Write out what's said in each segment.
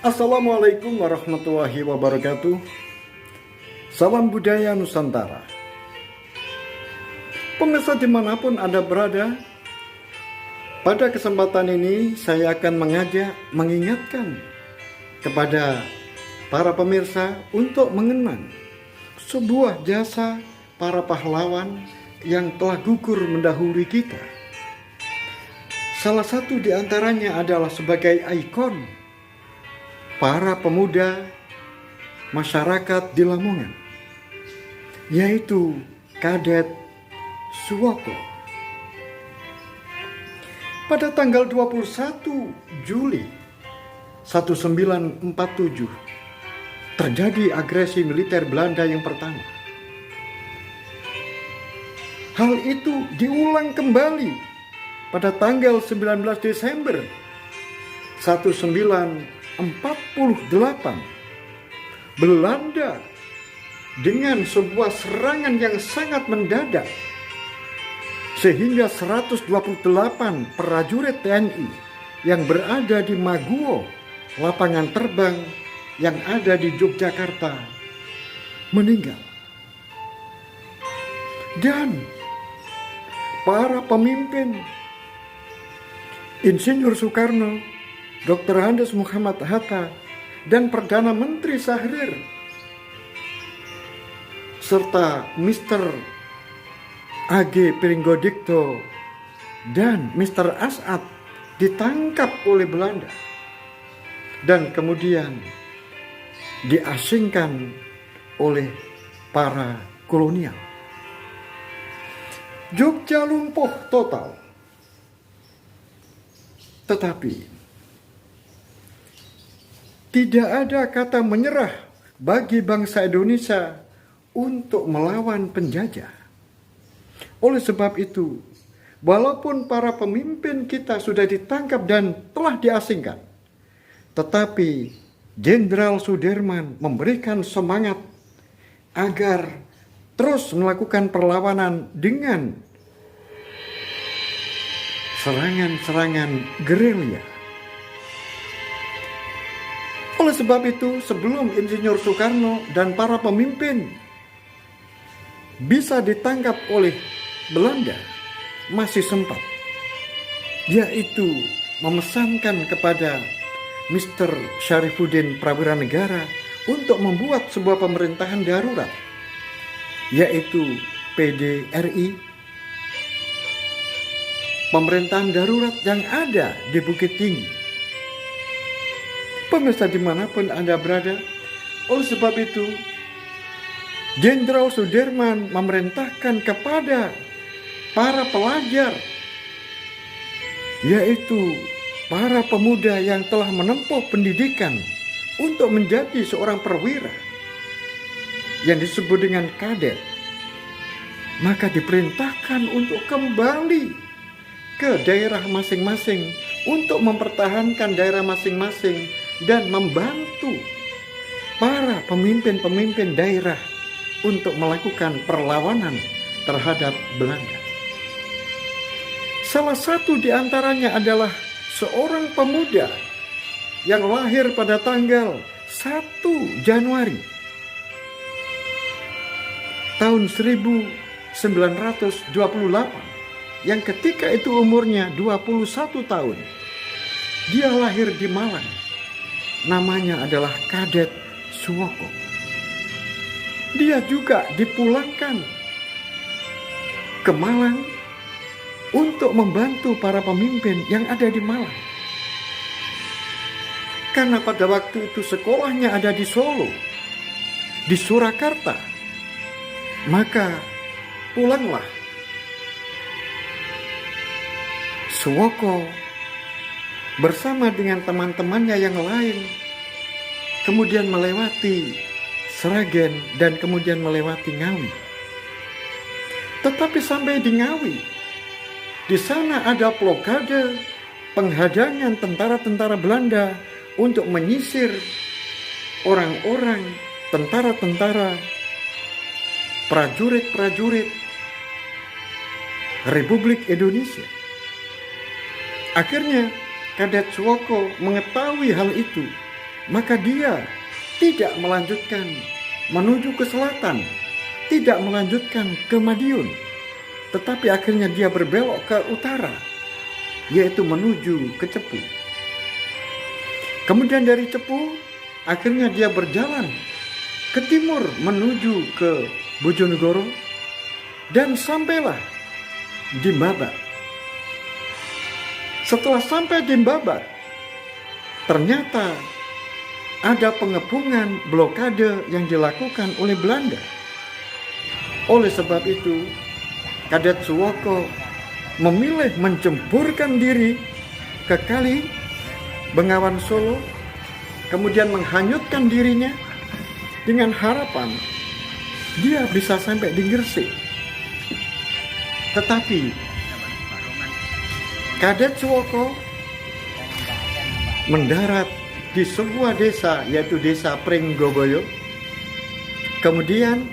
Assalamualaikum warahmatullahi wabarakatuh. Salam budaya Nusantara. Pemirsa dimanapun Anda berada, pada kesempatan ini saya akan mengingatkan kepada para pemirsa untuk mengenang sebuah jasa para pahlawan yang telah gugur mendahului kita. Salah satu di antaranya adalah sebagai ikon para pemuda masyarakat di Lamongan, yaitu Kadet Suwoko. Pada tanggal 21 Juli 1947 terjadi agresi militer Belanda yang pertama. Hal itu diulang kembali pada tanggal 19 Desember 1948. Belanda dengan sebuah serangan yang sangat mendadak, sehingga 128 prajurit TNI yang berada di Maguwo, lapangan terbang yang ada di Yogyakarta, meninggal. Dan para pemimpin Insinyur Soekarno, Dr. Andes Muhammad Hatta, dan Perdana Menteri Syahrir, serta Mr. A.G. Pringgodikto dan Mr. As'ad ditangkap oleh Belanda dan kemudian diasingkan oleh para kolonial. Jogja lumpuh total. Tetapi tidak ada kata menyerah bagi bangsa Indonesia untuk melawan penjajah. Oleh sebab itu, walaupun para pemimpin kita sudah ditangkap dan telah diasingkan, tetapi Jenderal Sudirman memberikan semangat agar terus melakukan perlawanan dengan serangan-serangan gerilya. Oleh sebab itu, sebelum Insinyur Soekarno dan para pemimpin bisa ditangkap oleh Belanda, masih sempat, yaitu memesankan kepada Mr. Syarifuddin Prawiranegara untuk membuat sebuah pemerintahan darurat, yaitu PDRI, pemerintahan darurat yang ada di Bukit Tinggi. Pemirsa dimanapun Anda berada, oleh sebab itu Jenderal Sudirman memerintahkan kepada para pelajar, yaitu para pemuda yang telah menempuh pendidikan untuk menjadi seorang perwira yang disebut dengan kadet, maka diperintahkan untuk kembali ke daerah masing-masing untuk mempertahankan daerah masing-masing dan membantu para pemimpin-pemimpin daerah untuk melakukan perlawanan terhadap Belanda. Salah satu di antaranya adalah seorang pemuda yang lahir pada tanggal 1 Januari tahun 1928, yang ketika itu umurnya 21 tahun. Dia lahir di Malang. Namanya adalah Kadet Suwoko. Dia juga dipulangkan ke Malang untuk membantu para pemimpin yang ada di Malang. Karena pada waktu itu sekolahnya ada di Solo, di Surakarta, maka pulanglah Suwoko bersama dengan teman-temannya yang lain, kemudian melewati Sragen dan kemudian melewati Ngawi. Tetapi sampai di Ngawi, di sana ada blokade, penghadangan tentara-tentara Belanda untuk menyisir orang-orang, tentara-tentara, prajurit-prajurit Republik Indonesia. Akhirnya Kadet Suwoko mengetahui hal itu maka dia tidak melanjutkan menuju ke selatan, tidak melanjutkan ke Madiun, tetapi akhirnya dia berbelok ke utara, yaitu menuju ke Cepu. Kemudian dari Cepu, akhirnya dia berjalan ke timur menuju ke Bojonegoro dan sampailah di Mbabak. Setelah sampai di Mbabak, ternyata ada pengepungan blokade yang dilakukan oleh Belanda. Oleh sebab itu, Kadet Suwoko memilih mencemburkan diri ke Kali Bengawan Solo, kemudian menghanyutkan dirinya dengan harapan dia bisa sampai di Gresik. Tetapi Kadet Suwoko mendarat di sebuah desa, yaitu desa Pringgoboyo. Kemudian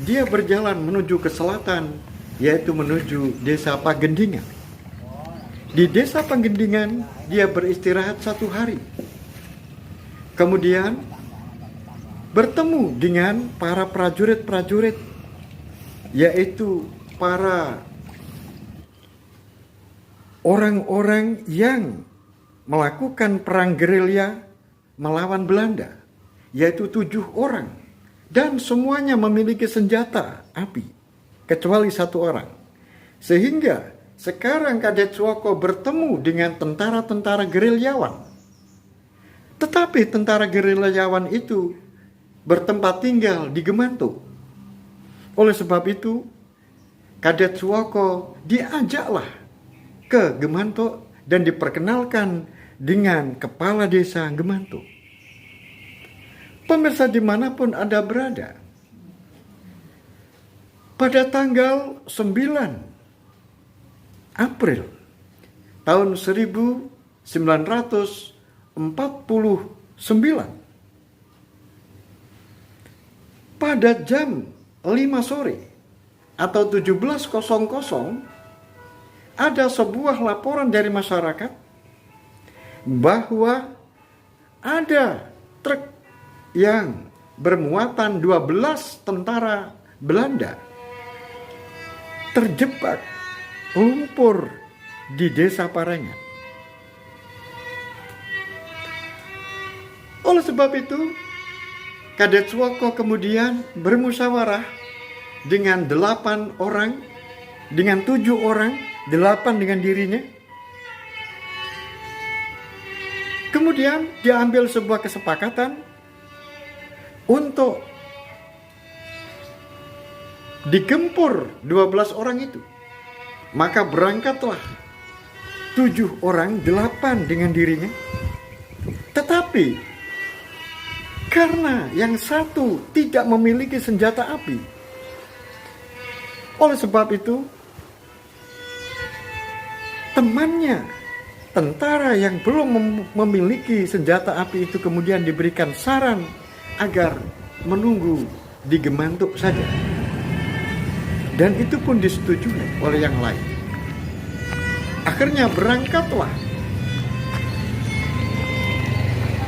dia berjalan menuju ke selatan, yaitu menuju desa Pagendingan. Di desa Pagendingan dia beristirahat 1 hari. Kemudian bertemu dengan para prajurit-prajurit, yaitu para orang-orang yang melakukan perang gerilya melawan Belanda, yaitu 7 orang, dan semuanya memiliki senjata api kecuali 1 orang. Sehingga sekarang Kadet Suwoko bertemu dengan tentara-tentara gerilyawan, tetapi tentara gerilyawan itu bertempat tinggal di Gemanto. Oleh sebab itu, Kadet Suwoko diajaklah ke Gemanto dan diperkenalkan dengan kepala desa Gemanto. Pemirsa dimanapun Anda berada, pada tanggal 9 April tahun 1949, pada jam 5 sore atau 17.00, ada sebuah laporan dari masyarakat bahwa ada truk yang bermuatan 12 tentara Belanda terjebak lumpur di desa Parengan. Oleh sebab itu, Kadet Suwoko kemudian bermusyawarah dengan 8 orang, dengan 7 orang, 8 dengan dirinya. Kemudian diambil sebuah kesepakatan untuk digempur 12 orang itu. Maka berangkatlah 7 orang, 8 dengan dirinya. Tetapi karena yang satu tidak memiliki senjata api, oleh sebab itu temannya, tentara yang belum memiliki senjata api itu, kemudian diberikan saran agar menunggu di Gemanto saja. Dan itu pun disetujui oleh yang lain. Akhirnya berangkatlah,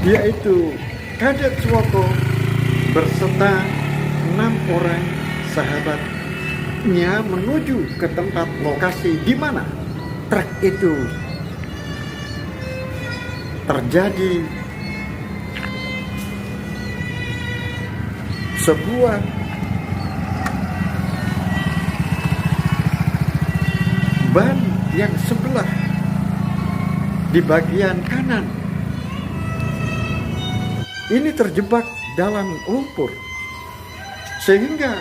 yaitu Kadet Suwoko berserta 6 orang sahabatnya menuju ke tempat lokasi di mana truk itu terjadi sebuah ban yang sebelah di bagian kanan ini terjebak dalam lumpur, sehingga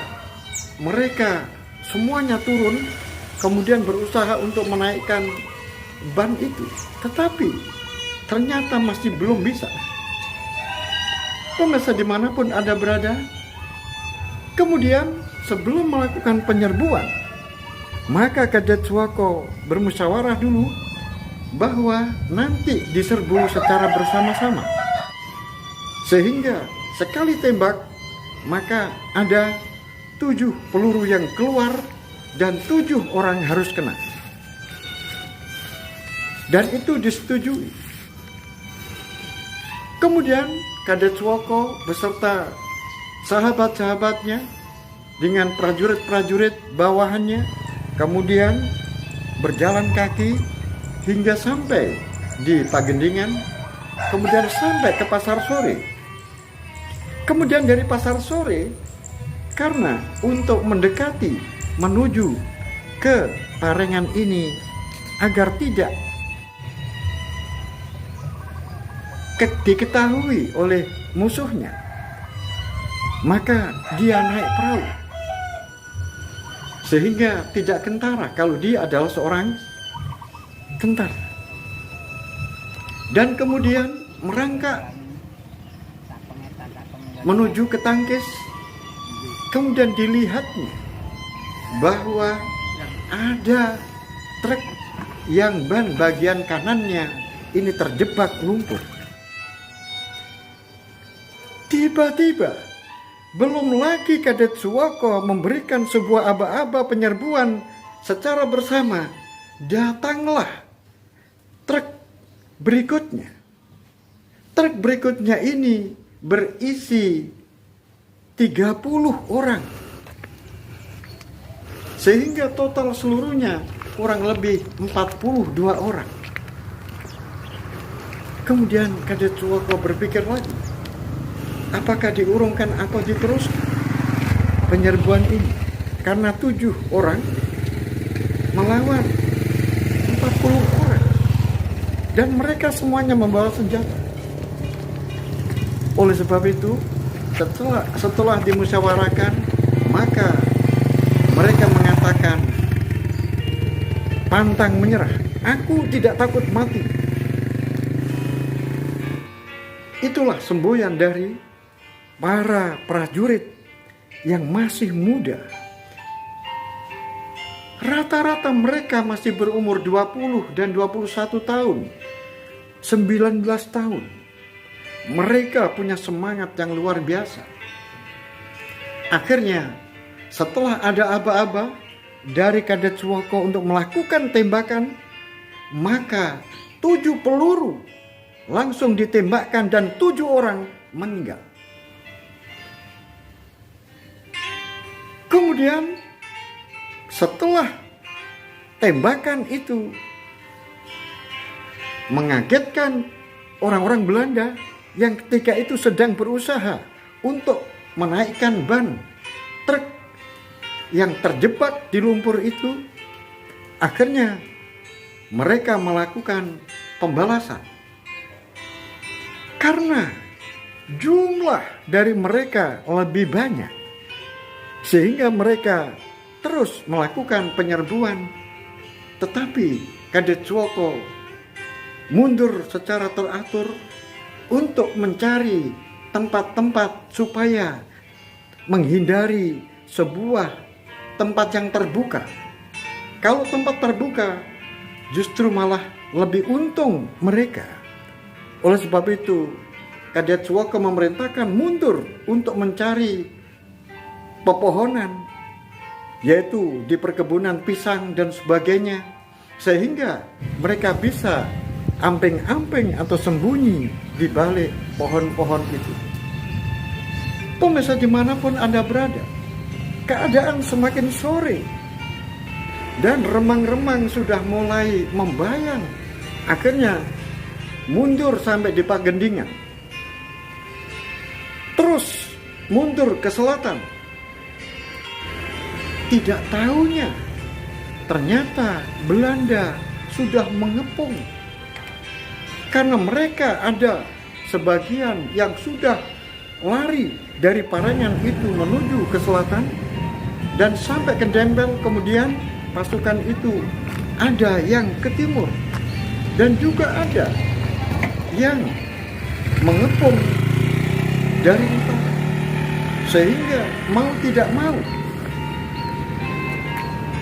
mereka semuanya turun kemudian berusaha untuk menaikkan ban itu, tetapi ternyata masih belum bisa. Pemirsa dimanapun Anda berada, kemudian sebelum melakukan penyerbuan, maka Kadet Suwoko bermusyawarah dulu bahwa nanti diserbu secara bersama-sama, sehingga sekali tembak maka ada 7 peluru yang keluar dan 7 orang harus kena. Dan itu disetujui. Kemudian Kadet Swoko beserta sahabat-sahabatnya dengan prajurit-prajurit bawahannya kemudian berjalan kaki hingga sampai di Pagendingan, kemudian sampai ke Pasar Sore. Kemudian dari Pasar Sore, karena untuk mendekati menuju ke Parengan ini agar tidak diketahui oleh musuhnya, maka dia naik perahu sehingga tidak kentara kalau dia adalah seorang tentara. Dan kemudian merangkak menuju ke Tangkis. Kemudian dilihatnya bahwa ada truk yang ban bagian kanannya ini terjebak lumpur. Tiba-tiba, belum lagi Kadet Swoko memberikan sebuah aba-aba penyerbuan secara bersama, datanglah truk berikutnya. Truk berikutnya ini berisi 30 orang. Sehingga total seluruhnya kurang lebih 42 orang. Kemudian Kadet Swoko berpikir lagi, apakah diurungkan atau diteruskan penyerbuan ini? Karena 7 orang melawan 40 orang. Dan mereka semuanya membawa senjata. Oleh sebab itu, setelah dimusyawarahkan, maka mereka mengatakan pantang menyerah. Aku tidak takut mati. Itulah semboyan dari para prajurit yang masih muda. Rata-rata mereka masih berumur 20 dan 21 tahun, 19 tahun. Mereka punya semangat yang luar biasa. Akhirnya, setelah ada aba-aba dari Kadet Swoko untuk melakukan tembakan, maka 7 peluru langsung ditembakkan dan 7 orang meninggal. Kemudian setelah tembakan itu mengagetkan orang-orang Belanda yang ketika itu sedang berusaha untuk menaikkan ban truk yang terjebak di lumpur itu, akhirnya mereka melakukan pembalasan. Karena jumlah dari mereka lebih banyak, sehingga mereka terus melakukan penyerbuan. Tetapi Kadet Swoko mundur secara teratur untuk mencari tempat-tempat supaya menghindari sebuah tempat yang terbuka. Kalau tempat terbuka justru malah lebih untung mereka. Oleh sebab itu, Kadet Swoko memerintahkan mundur untuk mencari pepohonan, yaitu di perkebunan pisang dan sebagainya, sehingga mereka bisa amping-amping atau sembunyi di balik pohon-pohon itu. Pemirsa dimanapun Anda berada, keadaan semakin sore dan remang-remang sudah mulai membayang. Akhirnya mundur sampai di Pagendingan, terus mundur ke selatan. Tidak tahunya ternyata Belanda sudah mengepung, karena mereka ada sebagian yang sudah lari dari Parengan itu menuju ke selatan dan sampai ke Dempel. Kemudian pasukan itu ada yang ke timur dan juga ada yang mengepung dari utara. Sehingga mau tidak mau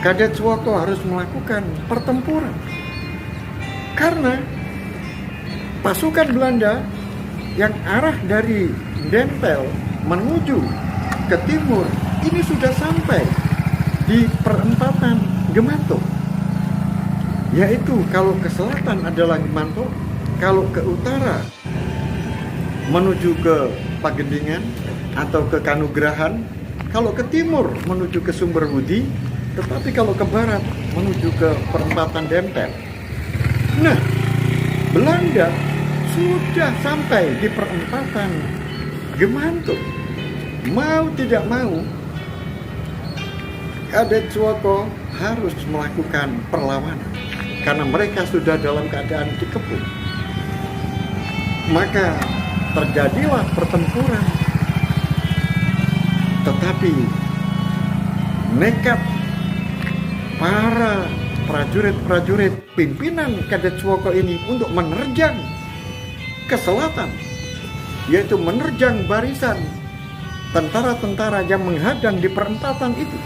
Kadet Swoko harus melakukan pertempuran, karena pasukan Belanda yang arah dari Dempel menuju ke timur ini sudah sampai di perempatan Gemanto, yaitu kalau ke selatan adalah Gemanto, kalau ke utara menuju ke Pagendingan atau ke Kanugrahan, kalau ke timur menuju ke Sumberwudi, tetapi kalau ke barat menuju ke perempatan Dempel. Nah, Belanda sudah sampai di perempatan Gemantuk. Mau tidak mau, Kadetsuwoko harus melakukan perlawanan karena mereka sudah dalam keadaan dikepung. Maka terjadilah pertempuran. Tetapi nekat para prajurit-prajurit pimpinan Kadetsuwoko ini untuk menerjang ke selatan, yaitu menerjang barisan tentara-tentara yang menghadang di perempatan itu.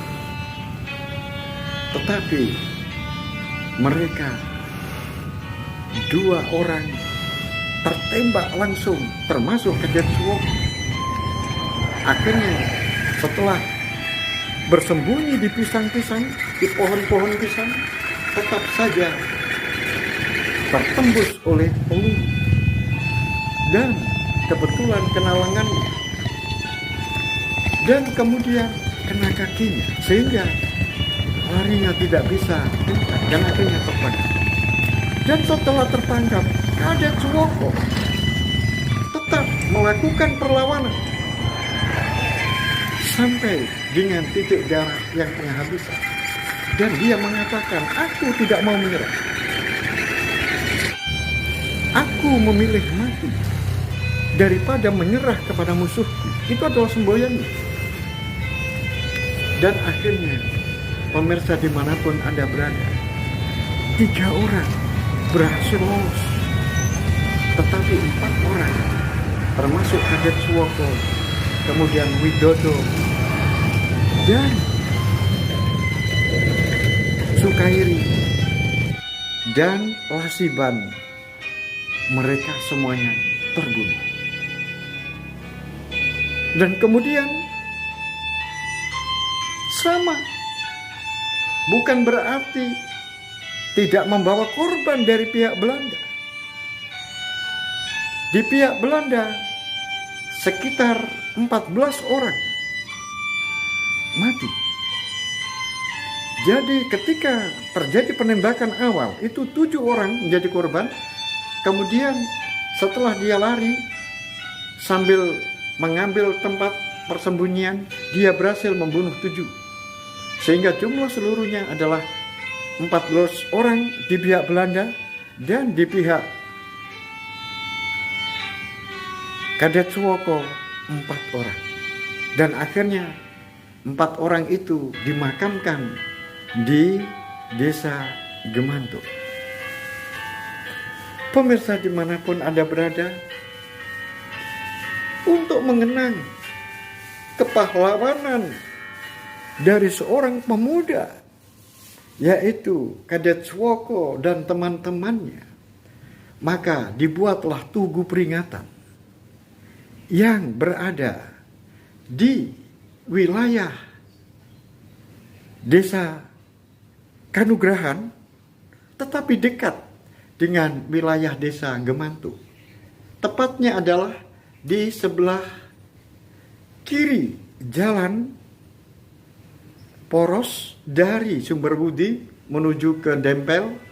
Tetapi mereka 2 orang tertembak langsung, termasuk Kadetsuwoko. Akhirnya setelah bersembunyi di pisang-pisang, di pohon-pohon pisang, tetap saja tertembus oleh peluru dan kebetulan kena lengannya dan kemudian kena kakinya, sehingga larinya tidak bisa dan akhirnya tertangkap. Dan setelah tertangkap, Kadetsuwoko tetap melakukan perlawanan sampai dengan titik darah yang penghabisan. Dan dia mengatakan, aku tidak mau menyerah. Aku memilih mati daripada menyerah kepada musuhku. Itu adalah semboyannya. Dan akhirnya, pemirsa dimanapun Anda berada, 3 orang berhasil lolos. Tetapi 4 orang, termasuk Kadetsuwoko, kemudian Widodo, dan Sukairi, dan Lasiban, mereka semuanya terbunuh. Dan kemudian sama, bukan berarti tidak membawa korban dari pihak Belanda. Di pihak Belanda sekitar 14 orang mati. Jadi ketika terjadi penembakan awal itu 7 orang menjadi korban. Kemudian setelah dia lari sambil mengambil tempat persembunyian, dia berhasil membunuh 7. Sehingga jumlah seluruhnya adalah 14 orang di pihak Belanda dan di pihak Kadetsuwoko 4 orang. Dan akhirnya 4 orang itu dimakamkan di desa Gemantuk. Pemirsa dimanapun Anda berada, untuk mengenang kepahlawanan dari seorang pemuda, yaitu Kadetsuwoko dan teman-temannya, maka dibuatlah tugu peringatan yang berada di wilayah desa Kanugrahan, tetapi dekat dengan wilayah desa Gemantuk. Tepatnya adalah di sebelah kiri jalan poros dari Sumberwudi menuju ke Dempel,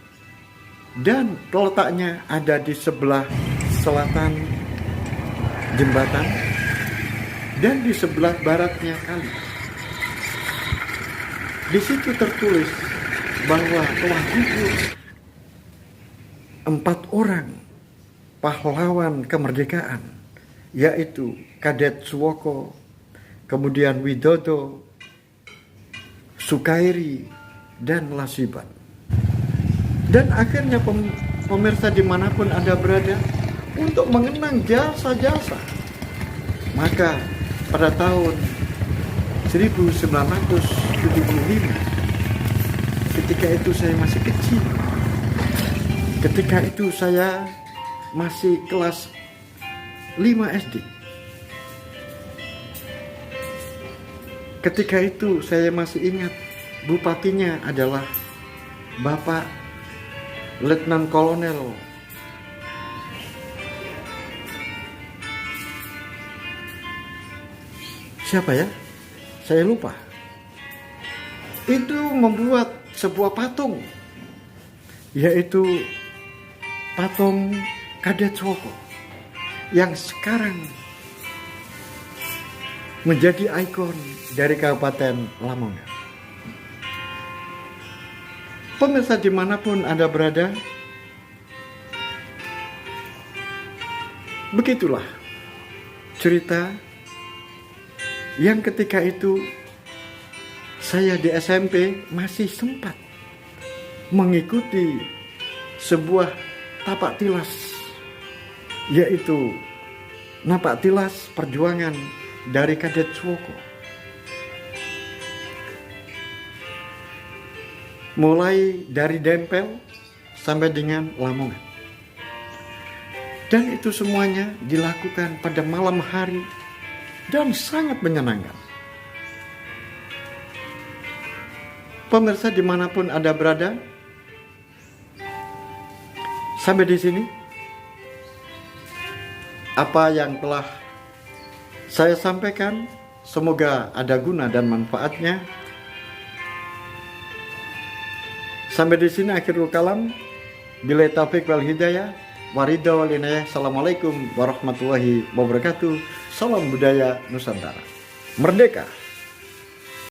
dan letaknya ada di sebelah selatan jembatan dan di sebelah baratnya kali. Di situ tertulis bahwa telah gugur 4 orang pahlawan kemerdekaan, yaitu Kadetsuwoko, kemudian Widodo, Sukairi, dan Lasiban. Dan akhirnya pemirsa dimanapun Anda berada, untuk mengenang jasa-jasa, maka pada tahun 1975, ketika itu saya masih kecil, ketika itu saya masih kelas 5 SD. Ketika itu saya masih ingat, bupatinya adalah Bapak Letnan Kolonel siapa ya? Saya lupa. Itu membuat sebuah patung, yaitu patung Kadek Swoko yang sekarang menjadi ikon dari Kabupaten Lamongan. Pemirsa dimanapun Anda berada, begitulah cerita yang ketika itu saya di SMP masih sempat mengikuti sebuah tapak tilas, yaitu napak tilas perjuangan dari Kadek Swoko. Mulai dari Dempel sampai dengan Lamongan. Dan itu semuanya dilakukan pada malam hari dan sangat menyenangkan. Pemirsa dimanapun Anda berada, sampai di sini apa yang telah saya sampaikan semoga ada guna dan manfaatnya. Sampai di sini akhirul kalam. Billahi taufiq wal hidayah. Waridha wal inayah. Assalamualaikum warahmatullahi wabarakatuh. Salam budaya Nusantara. Merdeka!